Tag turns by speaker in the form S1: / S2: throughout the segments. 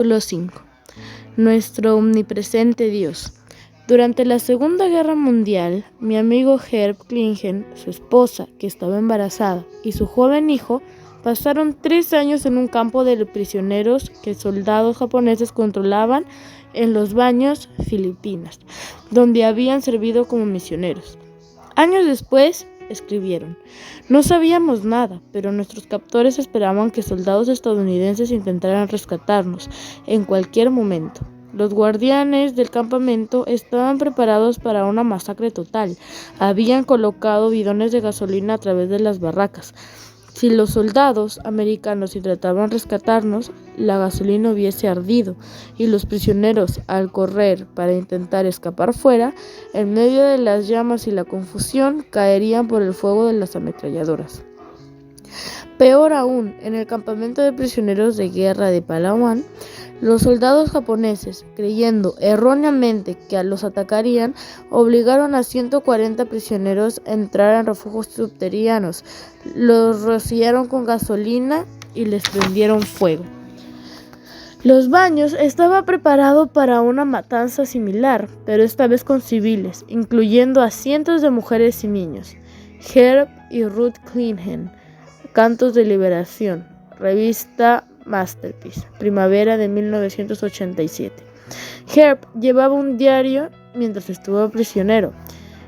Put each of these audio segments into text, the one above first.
S1: Capítulo 5. Nuestro omnipresente Dios. Durante la Segunda Guerra Mundial, mi amigo Herb Klingen, su esposa, que estaba embarazada, y su joven hijo pasaron 3 años en un campo de prisioneros que soldados japoneses controlaban en los Baños, Filipinas, donde habían servido como misioneros. Años después, escribieron: no sabíamos nada, pero nuestros captores esperaban que soldados estadounidenses intentaran rescatarnos en cualquier momento. Los guardianes del campamento estaban preparados para una masacre total. Habían colocado bidones de gasolina a través de las barracas. Si los soldados americanos intentaban rescatarnos, la gasolina hubiese ardido y los prisioneros, al correr para intentar escapar fuera, en medio de las llamas y la confusión, caerían por el fuego de las ametralladoras. Peor aún, en el campamento de prisioneros de guerra de Palawan, los soldados japoneses, creyendo erróneamente que los atacarían, obligaron a 140 prisioneros a entrar en refugios subterráneos, los rociaron con gasolina y les prendieron fuego. Los Baños estaba preparado para una matanza similar, pero esta vez con civiles, incluyendo a cientos de mujeres y niños. Herb y Ruth Klingen, Cantos de Liberación, revista Masterpiece, primavera de 1987. Herb llevaba un diario mientras estuvo prisionero.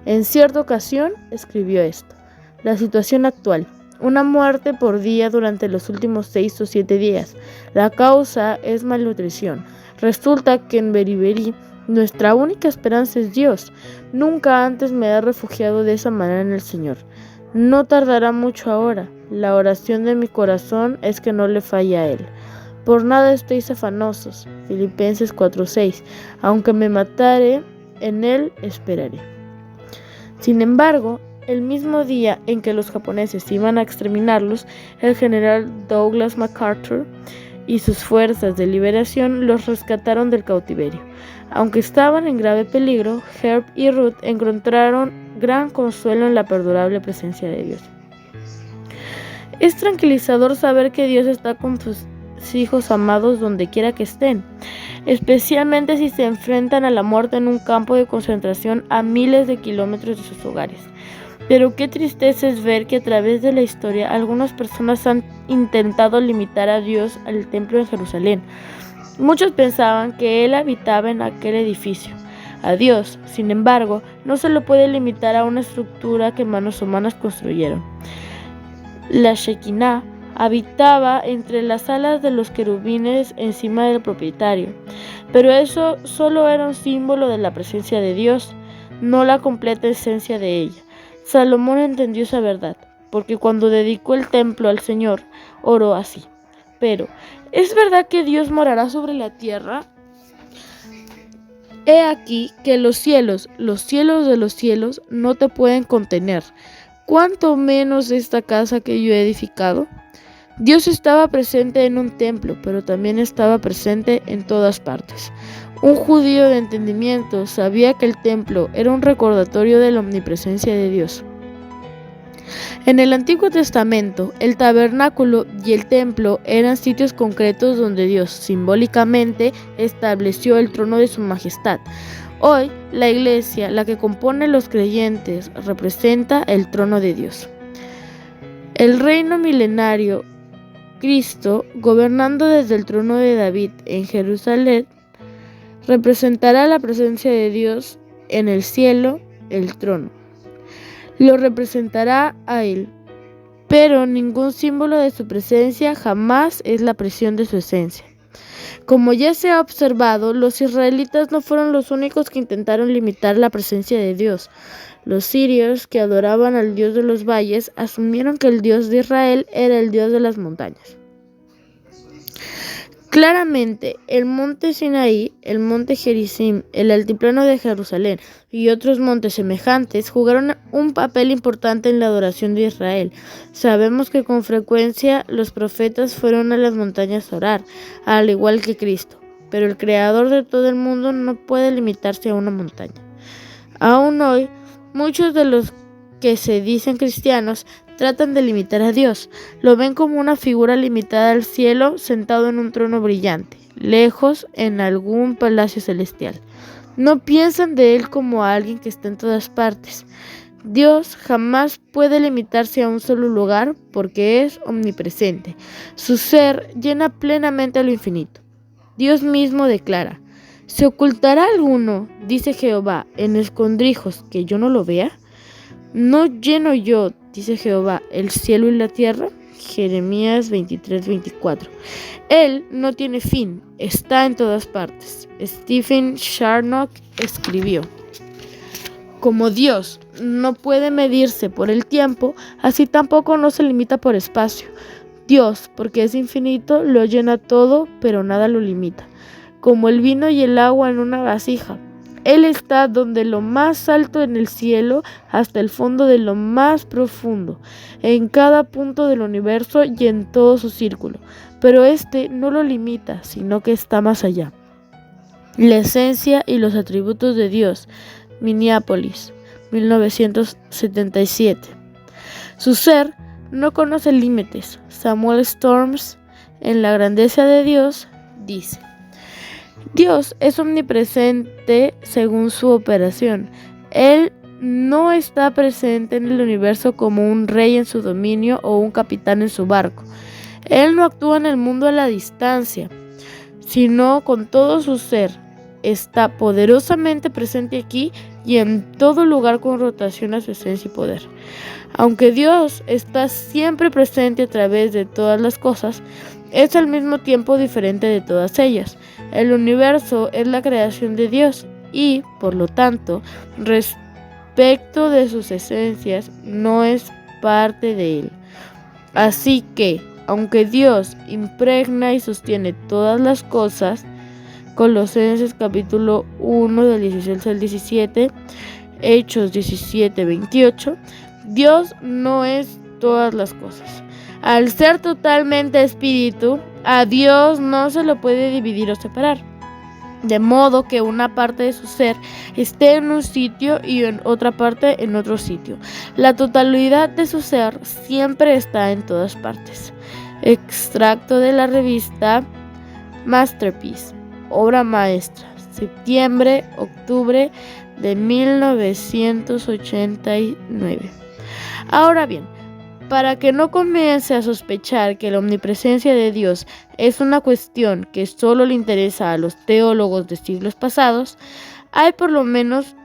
S1: En cierta ocasión escribió esto: la situación actual: una muerte por día durante los últimos 6 o 7 días. La causa es malnutrición. Resulta que en Beriberi nuestra única esperanza es Dios. Nunca antes me he refugiado de esa manera en el Señor. No tardará mucho ahora. La oración de mi corazón es que no le falle a Él. Por nada estéis afanosos. Filipenses 4:6. Aunque me matare, en Él esperaré. Sin embargo, el mismo día en que los japoneses iban a exterminarlos, el general Douglas MacArthur y sus fuerzas de liberación los rescataron del cautiverio. Aunque estaban en grave peligro, Herb y Ruth encontraron gran consuelo en la perdurable presencia de Dios. Es tranquilizador saber que Dios está con sus hijos amados donde quiera que estén, especialmente si se enfrentan a la muerte en un campo de concentración a miles de kilómetros de sus hogares. Pero qué tristeza es ver que a través de la historia algunas personas han intentado limitar a Dios al templo de Jerusalén. Muchos pensaban que Él habitaba en aquel edificio. A Dios, sin embargo, no se lo puede limitar a una estructura que manos humanas construyeron. La Shekinah habitaba entre las alas de los querubines encima del propietario, pero eso solo era un símbolo de la presencia de Dios, no la completa esencia de ella. Salomón entendió esa verdad, porque cuando dedicó el templo al Señor, oró así: pero, ¿es verdad que Dios morará sobre la tierra? He aquí que los cielos de los cielos, no te pueden contener, ¿cuánto menos esta casa que yo he edificado? Dios estaba presente en un templo, pero también estaba presente en todas partes. Un judío de entendimiento sabía que el templo era un recordatorio de la omnipresencia de Dios. En el Antiguo Testamento, el tabernáculo y el templo eran sitios concretos donde Dios simbólicamente estableció el trono de su majestad. Hoy, la iglesia, la que compone los creyentes, representa el trono de Dios. El reino milenario, Cristo, gobernando desde el trono de David en Jerusalén, representará la presencia de Dios en el cielo, el trono. Lo representará a Él, pero ningún símbolo de su presencia jamás es la presión de su esencia. Como ya se ha observado, los israelitas no fueron los únicos que intentaron limitar la presencia de Dios. Los sirios, que adoraban al Dios de los valles, asumieron que el Dios de Israel era el Dios de las montañas. Claramente, el monte Sinaí, el monte Gerizim, el altiplano de Jerusalén y otros montes semejantes jugaron un papel importante en la adoración de Israel. Sabemos que con frecuencia los profetas fueron a las montañas a orar, al igual que Cristo, pero el Creador de todo el mundo no puede limitarse a una montaña. Aún hoy, muchos de los que se dicen cristianos tratan de limitar a Dios. Lo ven como una figura limitada al cielo, sentado en un trono brillante. lejos en algún palacio celestial. No piensan de Él como a alguien que está en todas partes. Dios jamás puede limitarse a un solo lugar porque es omnipresente. Su ser llena plenamente lo infinito. Dios mismo declara: ¿se ocultará alguno, dice Jehová, en escondrijos que yo no lo vea? ¿No lleno yo, dice Jehová, el cielo y la tierra? Jeremías 23:24. Él no tiene fin, está en todas partes. Stephen Charnock escribió: como Dios no puede medirse por el tiempo, así tampoco no se limita por espacio. Dios, porque es infinito, lo llena todo, pero nada lo limita. Como el vino y el agua en una vasija. Él está donde lo más alto en el cielo hasta el fondo de lo más profundo, en cada punto del universo y en todo su círculo. Pero este no lo limita, sino que está más allá. La esencia y los atributos de Dios. Minneapolis, 1977. Su ser no conoce límites. Samuel Storms, en La grandeza de Dios, dice: Dios es omnipresente según su operación. Él no está presente en el universo como un rey en su dominio o un capitán en su barco. Él no actúa en el mundo a la distancia, sino con todo su ser. Está poderosamente presente aquí y en todo lugar con rotación a su esencia y poder. Aunque Dios está siempre presente a través de todas las cosas, es al mismo tiempo diferente de todas ellas. El universo es la creación de Dios y, por lo tanto, respecto de sus esencias, no es parte de él. Así que, aunque Dios impregna y sostiene todas las cosas, Colosenses capítulo 1 del 16 al 17, Hechos 17:28, Dios no es todas las cosas. Al ser totalmente espíritu, a Dios no se lo puede dividir o separar, de modo que una parte de su ser esté en un sitio y en otra parte en otro sitio. La totalidad de su ser siempre está en todas partes. Extracto de la revista Masterpiece, obra maestra, septiembre-octubre de 1989. Ahora bien, para que no comience a sospechar que la omnipresencia de Dios es una cuestión que solo le interesa a los teólogos de siglos pasados, hay por lo menos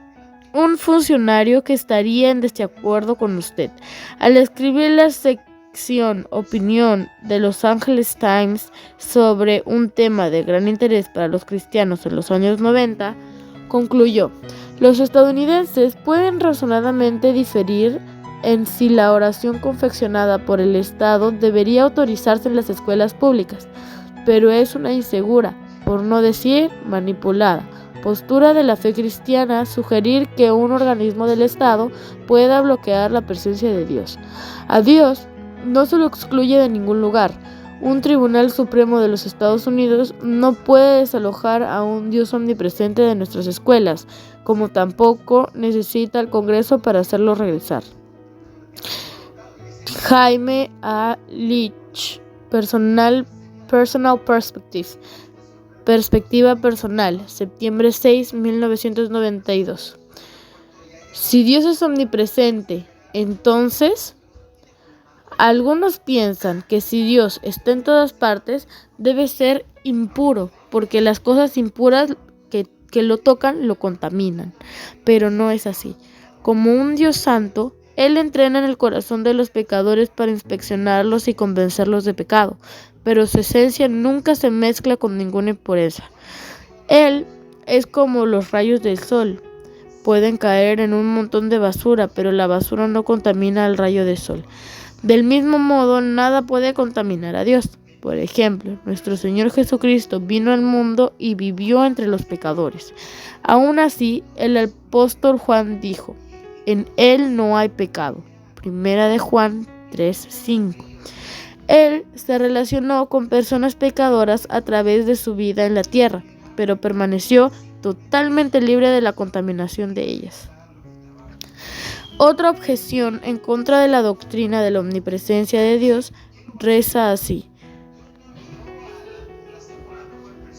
S1: un funcionario que estaría en desacuerdo con usted. Al escribir la sección Opinión de Los Angeles Times sobre un tema de gran interés para los cristianos en los años 90, concluyó: los estadounidenses pueden razonadamente diferir en si la oración confeccionada por el Estado debería autorizarse en las escuelas públicas, pero es una insegura, por no decir manipulada, postura de la fe cristiana sugerir que un organismo del Estado pueda bloquear la presencia de Dios. A Dios no se lo excluye de ningún lugar. Un Tribunal Supremo de los Estados Unidos no puede desalojar a un Dios omnipresente de nuestras escuelas, como tampoco necesita el Congreso para hacerlo regresar. Jaime A. Leach, Personal Perspective, Perspectiva Personal, septiembre 6, 1992. Si Dios es omnipresente, entonces, algunos piensan que si Dios está en todas partes, debe ser impuro, porque las cosas impuras que lo tocan lo contaminan, pero no es así. Como un Dios santo, Él entrena en el corazón de los pecadores para inspeccionarlos y convencerlos de pecado, pero su esencia nunca se mezcla con ninguna impureza. Él es como los rayos del sol. Pueden caer en un montón de basura, pero la basura no contamina al rayo del sol. Del mismo modo, nada puede contaminar a Dios. Por ejemplo, nuestro Señor Jesucristo vino al mundo y vivió entre los pecadores. Aún así, el apóstol Juan dijo: en Él no hay pecado. Primera de Juan 3:5. Él se relacionó con personas pecadoras a través de su vida en la tierra, pero permaneció totalmente libre de la contaminación de ellas. Otra objeción en contra de la doctrina de la omnipresencia de Dios reza así: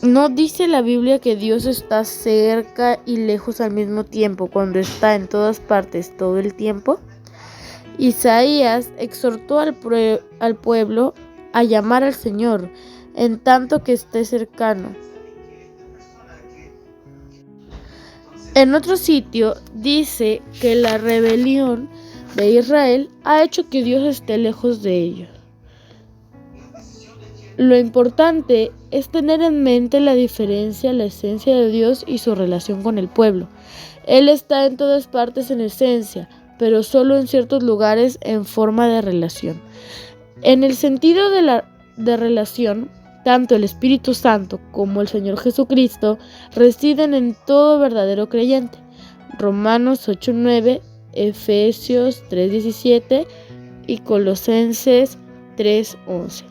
S1: ¿No dice la Biblia que Dios está cerca y lejos al mismo tiempo cuando está en todas partes todo el tiempo? Isaías exhortó al pueblo a llamar al Señor en tanto que esté cercano. En otro sitio dice que la rebelión de Israel ha hecho que Dios esté lejos de ellos. Lo importante es tener en mente la diferencia, la esencia de Dios y su relación con el pueblo. Él está en todas partes en esencia, pero solo en ciertos lugares en forma de relación. En el sentido de relación, tanto el Espíritu Santo como el Señor Jesucristo residen en todo verdadero creyente. Romanos 8:9, Efesios 3:17 y Colosenses 3:11.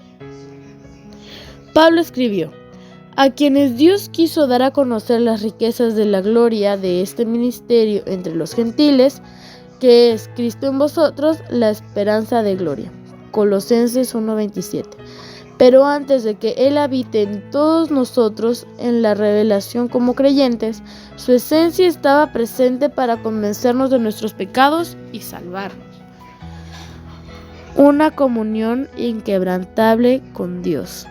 S1: Pablo escribió: a quienes Dios quiso dar a conocer las riquezas de la gloria de este ministerio entre los gentiles, que es Cristo en vosotros, la esperanza de gloria. Colosenses 1:27. Pero antes de que Él habite en todos nosotros en la revelación como creyentes, su esencia estaba presente para convencernos de nuestros pecados y salvarnos. Una comunión inquebrantable con Dios.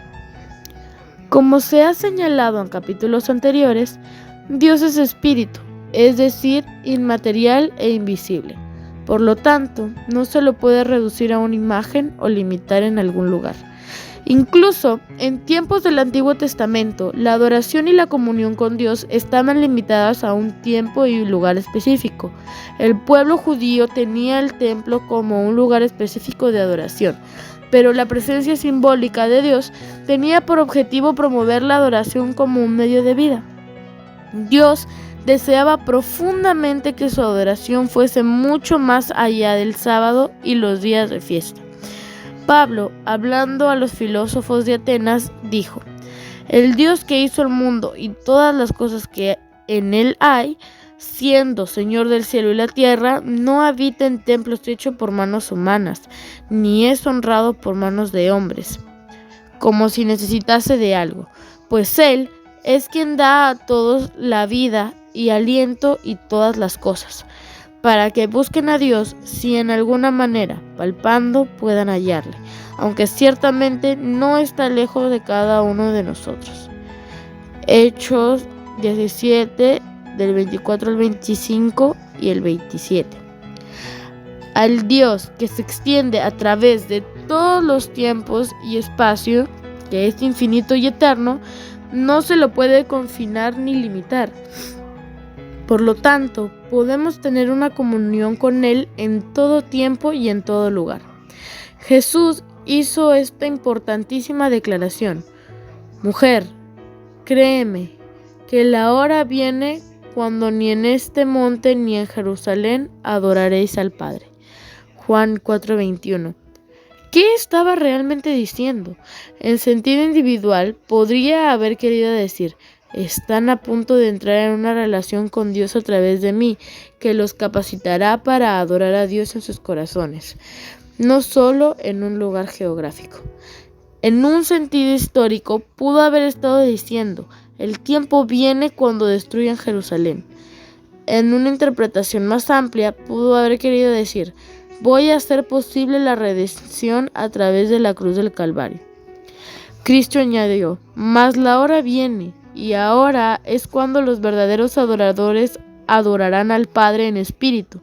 S1: Como se ha señalado en capítulos anteriores, Dios es espíritu, es decir, inmaterial e invisible. Por lo tanto, no se lo puede reducir a una imagen o limitar en algún lugar. Incluso en tiempos del Antiguo Testamento, la adoración y la comunión con Dios estaban limitadas a un tiempo y un lugar específico. El pueblo judío tenía el templo como un lugar específico de adoración, pero la presencia simbólica de Dios tenía por objetivo promover la adoración como un medio de vida. Dios deseaba profundamente que su adoración fuese mucho más allá del sábado y los días de fiesta. Pablo, hablando a los filósofos de Atenas, dijo: el Dios que hizo el mundo y todas las cosas que en él hay, siendo Señor del cielo y la tierra, no habita en templos hechos por manos humanas, ni es honrado por manos de hombres, como si necesitase de algo, pues Él es quien da a todos la vida y aliento y todas las cosas, para que busquen a Dios si en alguna manera, palpando, puedan hallarle, aunque ciertamente no está lejos de cada uno de nosotros. Hechos 17, del 24 al 25 y el 27. Al Dios que se extiende a través de todos los tiempos y espacio, que es infinito y eterno, no se lo puede confinar ni limitar. Por lo tanto, podemos tener una comunión con Él en todo tiempo y en todo lugar. Jesús hizo esta importantísima declaración: mujer, créeme, que la hora viene cuando ni en este monte ni en Jerusalén adoraréis al Padre. Juan 4:21. ¿Qué estaba realmente diciendo? En sentido individual, podría haber querido decir: están a punto de entrar en una relación con Dios a través de mí, que los capacitará para adorar a Dios en sus corazones, no solo en un lugar geográfico. En un sentido histórico, pudo haber estado diciendo: el tiempo viene cuando destruyan Jerusalén. En una interpretación más amplia, pudo haber querido decir: voy a hacer posible la redención a través de la cruz del Calvario. Cristo añadió: mas la hora viene, y ahora es cuando los verdaderos adoradores adorarán al Padre en espíritu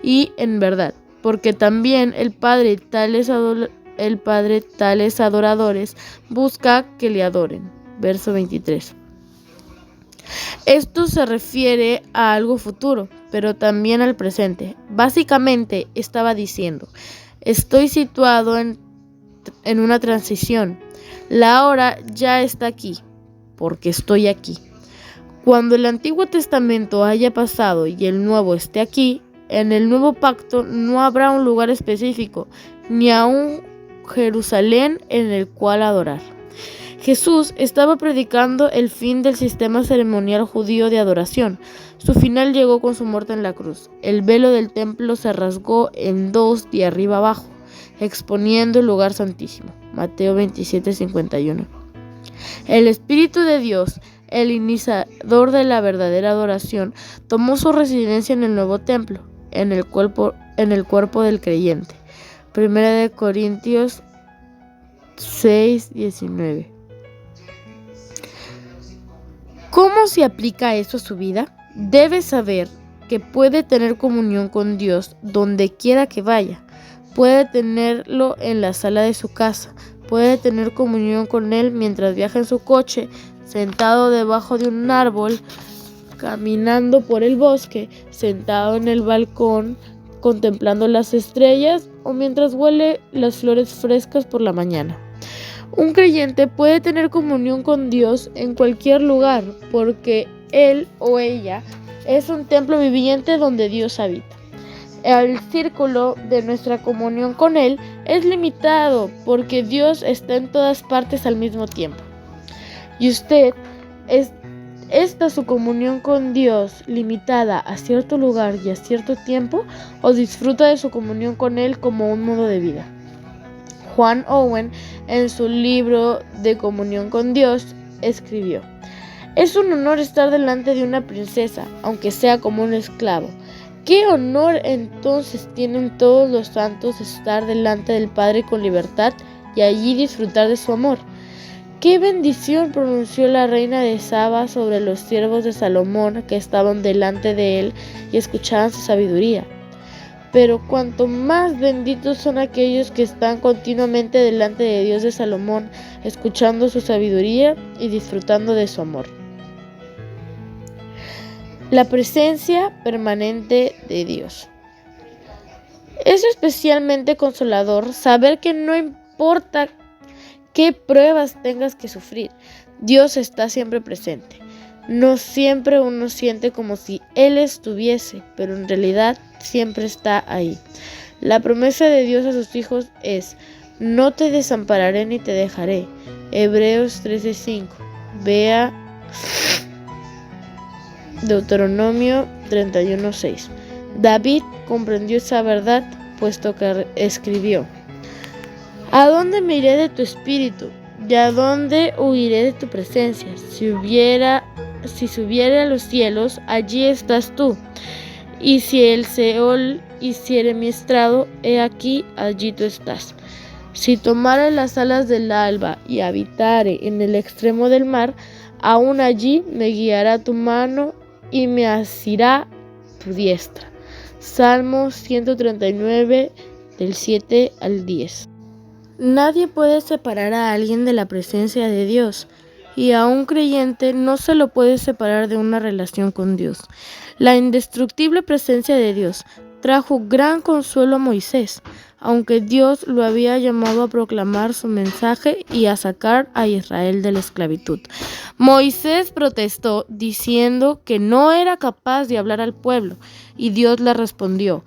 S1: y en verdad, porque también el Padre tales adoradores busca que le adoren. Verso 23. Esto se refiere a algo futuro, pero también al presente. Básicamente estaba diciendo: estoy situado en una transición. La hora ya está aquí, porque estoy aquí. Cuando el Antiguo Testamento haya pasado y el Nuevo esté aquí, en el Nuevo Pacto no habrá un lugar específico, ni aún Jerusalén en el cual adorar. Jesús estaba predicando el fin del sistema ceremonial judío de adoración. Su final llegó con su muerte en la cruz. El velo del templo se rasgó en dos de arriba abajo, exponiendo el lugar santísimo. Mateo 27:51. El Espíritu de Dios, el iniciador de la verdadera adoración, tomó su residencia en el nuevo templo, en el cuerpo del creyente. 1 Corintios 6:19. ¿Cómo se aplica eso a su vida? Debe saber que puede tener comunión con Dios donde quiera que vaya. Puede tenerlo en la sala de su casa. Puede tener comunión con Él mientras viaja en su coche, sentado debajo de un árbol, caminando por el bosque, sentado en el balcón, contemplando las estrellas o mientras huele las flores frescas por la mañana. Un creyente puede tener comunión con Dios en cualquier lugar porque él o ella es un templo viviente donde Dios habita. El círculo de nuestra comunión con Él es limitado porque Dios está en todas partes al mismo tiempo. ¿Y usted está su comunión con Dios limitada a cierto lugar y a cierto tiempo o disfruta de su comunión con Él como un modo de vida? Juan Owen, en su libro de Comunión con Dios, escribió: «Es un honor estar delante de una princesa, aunque sea como un esclavo. ¿Qué honor entonces tienen todos los santos estar delante del Padre con libertad y allí disfrutar de su amor? ¡Qué bendición!», pronunció la reina de Saba sobre los siervos de Salomón que estaban delante de él y escuchaban su sabiduría. Pero cuanto más benditos son aquellos que están continuamente delante de Dios de Salomón, escuchando su sabiduría y disfrutando de su amor. La presencia permanente de Dios. Es especialmente consolador saber que no importa qué pruebas tengas que sufrir, Dios está siempre presente. No siempre uno siente como si Él estuviese, pero en realidad siempre está ahí. La promesa de Dios a sus hijos es: «No te desampararé ni te dejaré». Hebreos 13:5. Vea Deuteronomio 31:6. David comprendió esa verdad, puesto que escribió: «¿A dónde me iré de tu espíritu? ¿Y a dónde huiré de tu presencia? Si subiere a los cielos, allí estás tú. Y si el Seol hiciere mi estrado, he aquí, allí tú estás. Si tomare las alas del alba y habitare en el extremo del mar, aún allí me guiará tu mano y me asirá tu diestra». Salmo 139, del 7 al 10. Nadie puede separar a alguien de la presencia de Dios, y a un creyente no se lo puede separar de una relación con Dios. La indestructible presencia de Dios trajo gran consuelo a Moisés, aunque Dios lo había llamado a proclamar su mensaje y a sacar a Israel de la esclavitud. Moisés protestó diciendo que no era capaz de hablar al pueblo, y Dios le respondió: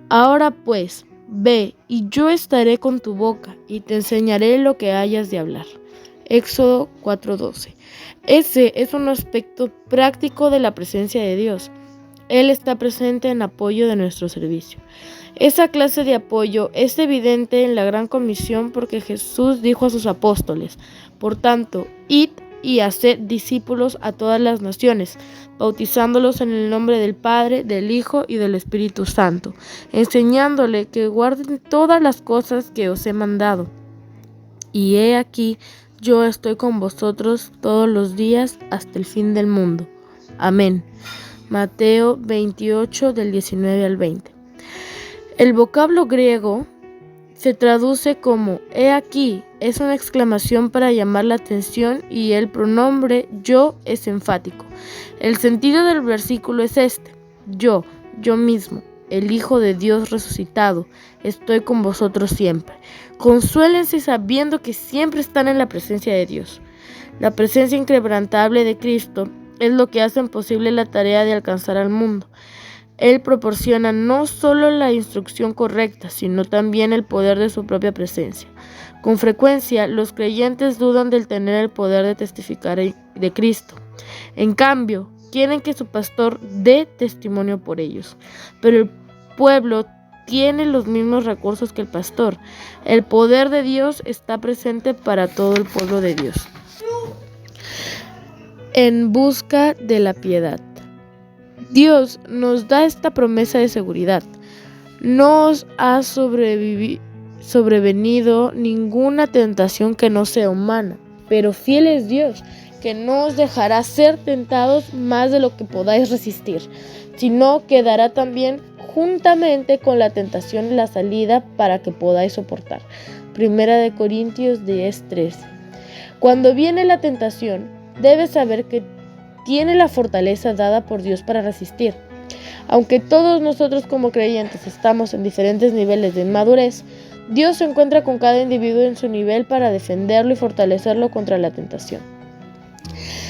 S1: «Ahora pues, ve, y yo estaré con tu boca, y te enseñaré lo que hayas de hablar». Éxodo 4:12. Ese es un aspecto práctico de la presencia de Dios. Él está presente en apoyo de nuestro servicio. Esa clase de apoyo es evidente en la Gran Comisión porque Jesús dijo a sus apóstoles: «Por tanto, id y haced discípulos a todas las naciones, bautizándolos en el nombre del Padre, del Hijo y del Espíritu Santo, enseñándole que guarden todas las cosas que os he mandado. Y he aquí, yo estoy con vosotros todos los días hasta el fin del mundo. Amén». Mateo 28, del 19 al 20. El vocablo griego se traduce como «he aquí», es una exclamación para llamar la atención, y el pronombre yo es enfático. El sentido del versículo es este: yo mismo, el Hijo de Dios resucitado, estoy con vosotros siempre. Consuélense sabiendo que siempre están en la presencia de Dios. La presencia inquebrantable de Cristo es lo que hace posible la tarea de alcanzar al mundo. Él proporciona no solo la instrucción correcta, sino también el poder de su propia presencia. Con frecuencia, los creyentes dudan del tener el poder de testificar de Cristo. En cambio, quieren que su pastor dé testimonio por ellos. Pero el pueblo tiene los mismos recursos que el pastor. El poder de Dios está presente para todo el pueblo de Dios. en busca de la piedad. Dios nos da esta promesa de seguridad. No os ha sobrevenido ninguna tentación que no sea humana, pero fiel es Dios, que no os dejará ser tentados más de lo que podáis resistir, sino que dará también juntamente con la tentación la salida para que podáis soportar. 1 Corintios 10:13. Cuando viene la tentación, debes saber que tiene la fortaleza dada por Dios para resistir. Aunque todos nosotros como creyentes estamos en diferentes niveles de madurez, Dios se encuentra con cada individuo en su nivel para defenderlo y fortalecerlo contra la tentación.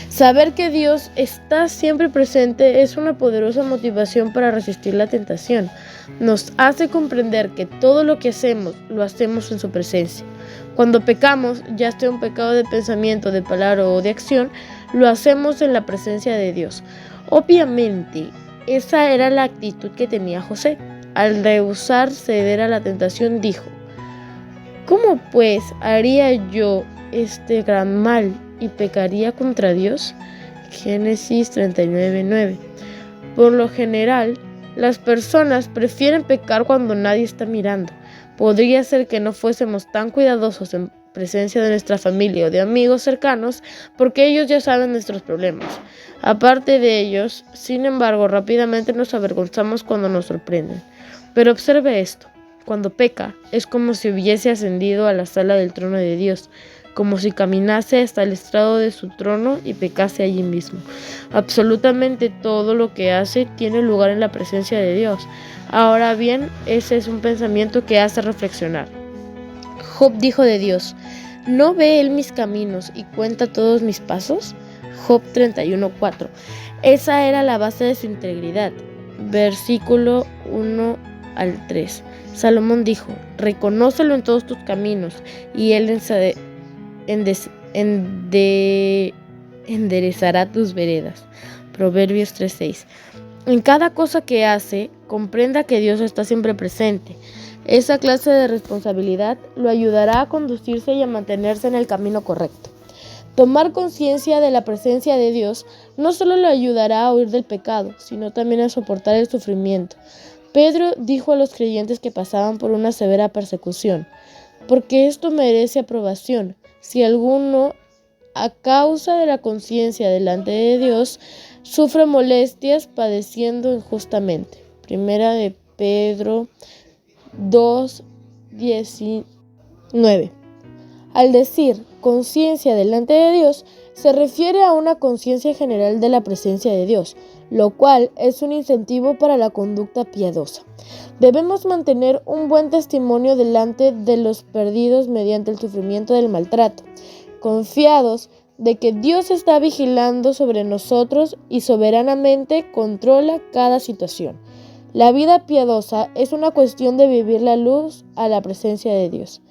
S1: Saber que Dios está siempre presente es una poderosa motivación para resistir la tentación. Nos hace comprender que todo lo que hacemos, lo hacemos en su presencia. Cuando pecamos, ya sea un pecado de pensamiento, de palabra o de acción, lo hacemos en la presencia de Dios. Obviamente, esa era la actitud que tenía José. Al rehusar ceder a la tentación, dijo: ¿cómo pues haría yo este gran mal y pecaría contra Dios? Génesis 39:9. Por lo general, las personas prefieren pecar cuando nadie está mirando. Podría ser que no fuésemos tan cuidadosos en presencia de nuestra familia o de amigos cercanos, porque ellos ya saben nuestros problemas. Aparte de ellos, sin embargo, rápidamente nos avergonzamos cuando nos sorprenden. Pero observe esto: cuando peca, es como si hubiese ascendido a la sala del trono de Dios, como si caminase hasta el estrado de su trono y pecase allí mismo. Absolutamente todo lo que hace tiene lugar en la presencia de Dios. Ahora bien, ese es un pensamiento que hace reflexionar. Job dijo de Dios: ¿no ve él mis caminos y cuenta todos mis pasos? Job 31:4. Esa era la base de su integridad. Versículo 1-3. Salomón dijo: reconócelo en todos tus caminos y él enderezará tus veredas. Proverbios 3:6. En cada cosa que hace, comprenda que Dios está siempre presente. Esa clase de responsabilidad lo ayudará a conducirse y a mantenerse en el camino correcto. Tomar conciencia de la presencia de Dios no solo lo ayudará a huir del pecado, sino también a soportar el sufrimiento. Pedro dijo a los creyentes que pasaban por una severa persecución: porque esto merece aprobación, si alguno, a causa de la conciencia delante de Dios, sufre molestias padeciendo injustamente. 1 Pedro 2:19. Al decir conciencia delante de Dios, se refiere a una conciencia general de la presencia de Dios, lo cual es un incentivo para la conducta piadosa. Debemos mantener un buen testimonio delante de los perdidos mediante el sufrimiento del maltrato, confiados de que Dios está vigilando sobre nosotros y soberanamente controla cada situación. La vida piadosa es una cuestión de vivir la luz a la presencia de Dios.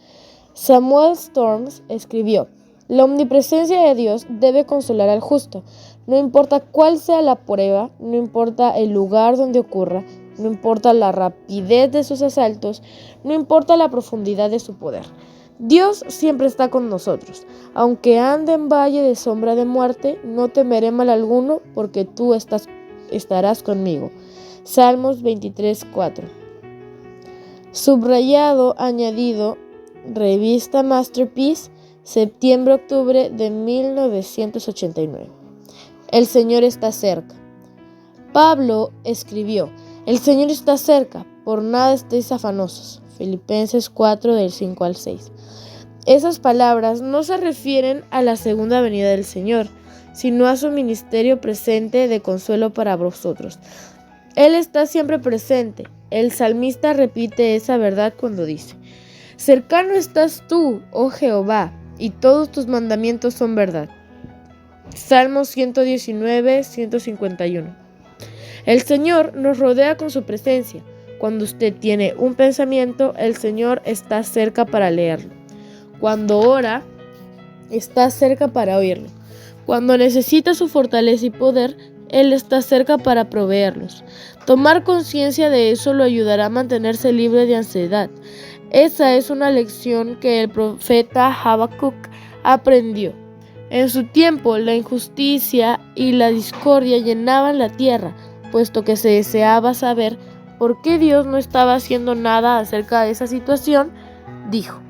S1: Samuel Storms escribió: la omnipresencia de Dios debe consolar al justo. No importa cuál sea la prueba, no importa el lugar donde ocurra, no importa la rapidez de sus asaltos, no importa la profundidad de su poder. Dios siempre está con nosotros. Aunque ande en valle de sombra de muerte, no temeré mal alguno, porque tú estarás conmigo. Salmos 23:4. Subrayado, añadido, revista Masterpiece, septiembre-octubre de 1989. El Señor está cerca. Pablo escribió: el Señor está cerca, por nada estéis afanosos. Filipenses 4 del 5-6. Esas palabras no se refieren a la segunda venida del Señor, sino a su ministerio presente de consuelo para vosotros. Él está siempre presente. El salmista repite esa verdad cuando dice: cercano estás tú, oh Jehová, y todos tus mandamientos son verdad. Salmos 119, 151. El Señor nos rodea con su presencia. Cuando usted tiene un pensamiento, el Señor está cerca para leerlo. Cuando ora, está cerca para oírlo. Cuando necesita su fortaleza y poder, Él está cerca para proveerlos. Tomar conciencia de eso lo ayudará a mantenerse libre de ansiedad. Esa es una lección que el profeta Habacuc aprendió. En su tiempo, la injusticia y la discordia llenaban la tierra, puesto que se deseaba saber por qué Dios no estaba haciendo nada acerca de esa situación. Dijo: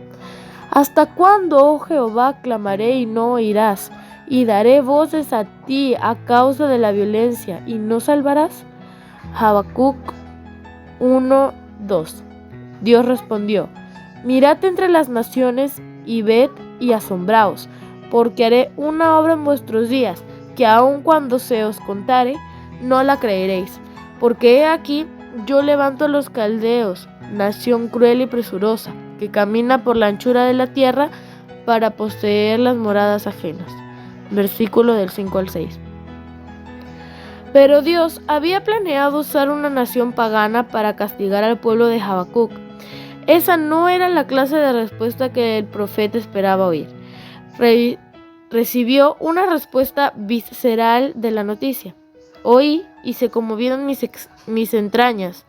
S1: ¿Hasta cuándo, oh Jehová, clamaré y no oirás? Y daré voces a ti a causa de la violencia, ¿y no salvarás? Habacuc 1:2. Dios respondió: Mirad entre las naciones y ved y asombraos, porque haré una obra en vuestros días, que aun cuando se os contare, no la creeréis. Porque he aquí, yo levanto a los caldeos, nación cruel y presurosa, que camina por la anchura de la tierra para poseer las moradas ajenas. Versículo del 5 al 6. Pero Dios había planeado usar una nación pagana para castigar al pueblo de Habacuc. Esa no era la clase de respuesta que el profeta esperaba oír. Recibió una respuesta visceral de la noticia. Oí y se conmovieron mis entrañas.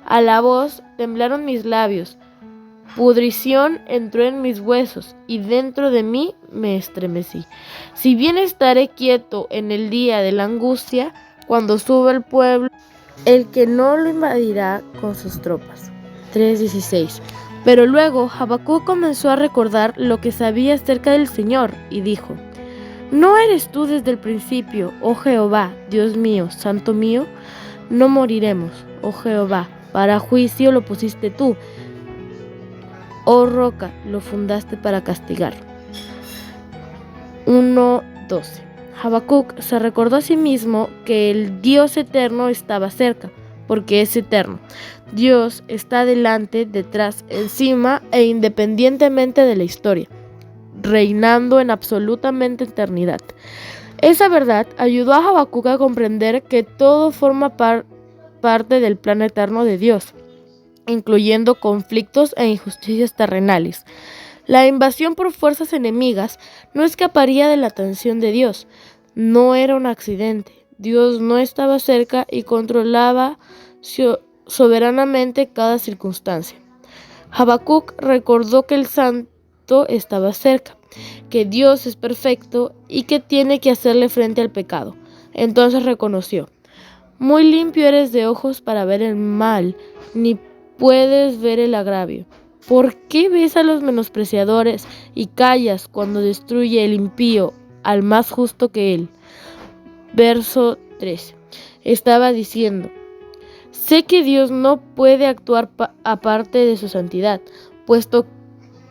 S1: A la voz temblaron mis labios. Pudrición entró en mis huesos y dentro de mí me estremecí. Si bien estaré quieto en el día de la angustia, cuando suba el pueblo, el que no lo invadirá con sus tropas. 3:16. Pero luego Habacuc comenzó a recordar lo que sabía acerca del Señor y dijo: ¿No eres tú desde el principio, oh Jehová, Dios mío, santo mío? No moriremos, oh Jehová, para juicio lo pusiste tú. Oh roca, lo fundaste para castigar. 1:12. Habacuc se recordó a sí mismo que el Dios eterno estaba cerca, porque es eterno. Dios está delante, detrás, encima e independientemente de la historia, reinando en absolutamente eternidad. Esa verdad ayudó a Habacuc a comprender que todo forma parte del plan eterno de Dios, incluyendo conflictos e injusticias terrenales. La invasión por fuerzas enemigas no escaparía de la atención de Dios. No era un accidente. Dios no estaba cerca y controlaba soberanamente cada circunstancia. Habacuc recordó que el Santo estaba cerca, que Dios es perfecto y que tiene que hacerle frente al pecado. Entonces reconoció: Muy limpio eres de ojos para ver el mal, ni puedes ver el agravio. ¿Por qué ves a los menospreciadores y callas cuando destruye el impío al más justo que él? Verso 13. Estaba diciendo: Sé que Dios no puede actuar aparte de su santidad, puesto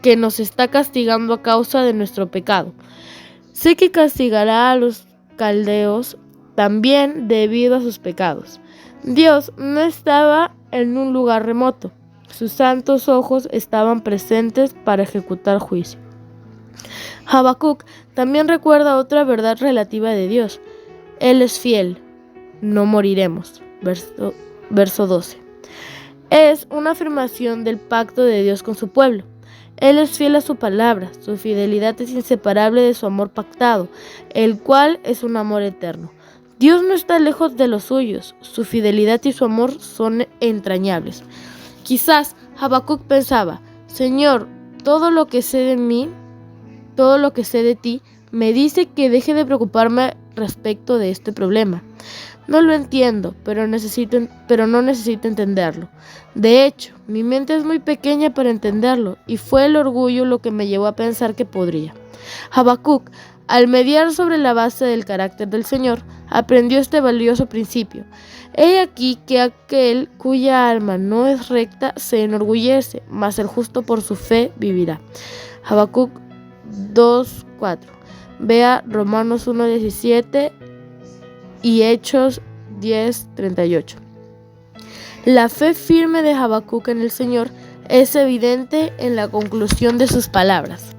S1: que nos está castigando a causa de nuestro pecado. Sé que castigará a los caldeos también debido a sus pecados. Dios no estaba en un lugar remoto. Sus santos ojos estaban presentes para ejecutar juicio. Habacuc también recuerda otra verdad relativa de Dios. Él es fiel, no moriremos. Verso 12. Es una afirmación del pacto de Dios con su pueblo. Él es fiel a su palabra, su fidelidad es inseparable de su amor pactado, el cual es un amor eterno. Dios no está lejos de los suyos, su fidelidad y su amor son entrañables. Quizás Habacuc pensaba: Señor, todo lo que sé de ti, me dice que deje de preocuparme respecto de este problema. No lo entiendo, pero no necesito entenderlo. De hecho, mi mente es muy pequeña para entenderlo, y fue el orgullo lo que me llevó a pensar que podría. Habacuc, al mediar sobre la base del carácter del Señor, aprendió este valioso principio. He aquí que aquel cuya alma no es recta se enorgullece, mas el justo por su fe vivirá. Habacuc 2:4. Vea Romanos 1:17 y Hechos 10:38. La fe firme de Habacuc en el Señor es evidente en la conclusión de sus palabras.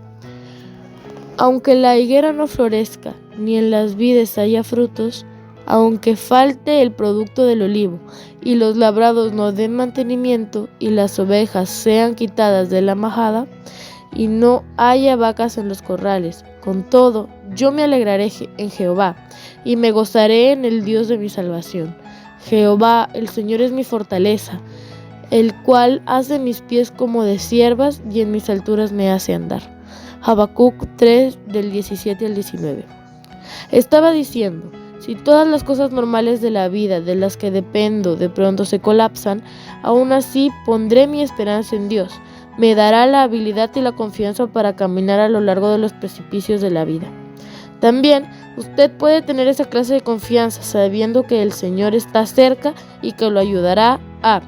S1: Aunque la higuera no florezca, ni en las vides haya frutos, aunque falte el producto del olivo, y los labrados no den mantenimiento, y las ovejas sean quitadas de la majada, y no haya vacas en los corrales, con todo, yo me alegraré en Jehová, y me gozaré en el Dios de mi salvación. Jehová, el Señor es mi fortaleza, el cual hace mis pies como de ciervas, y en mis alturas me hace andar. Habacuc 3 del 17 al 19. Estaba diciendo, si todas las cosas normales de la vida de las que dependo de pronto se colapsan, aún así pondré mi esperanza en Dios. Me dará la habilidad y la confianza para caminar a lo largo de los precipicios de la vida. También usted puede tener esa clase de confianza sabiendo que el Señor está cerca y que lo ayudará a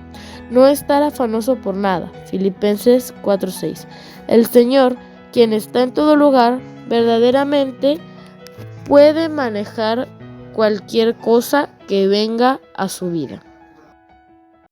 S1: no estar afanoso por nada. Filipenses 4:6. El Señor, quien está en todo lugar, verdaderamente puede manejar cualquier cosa que venga a su vida.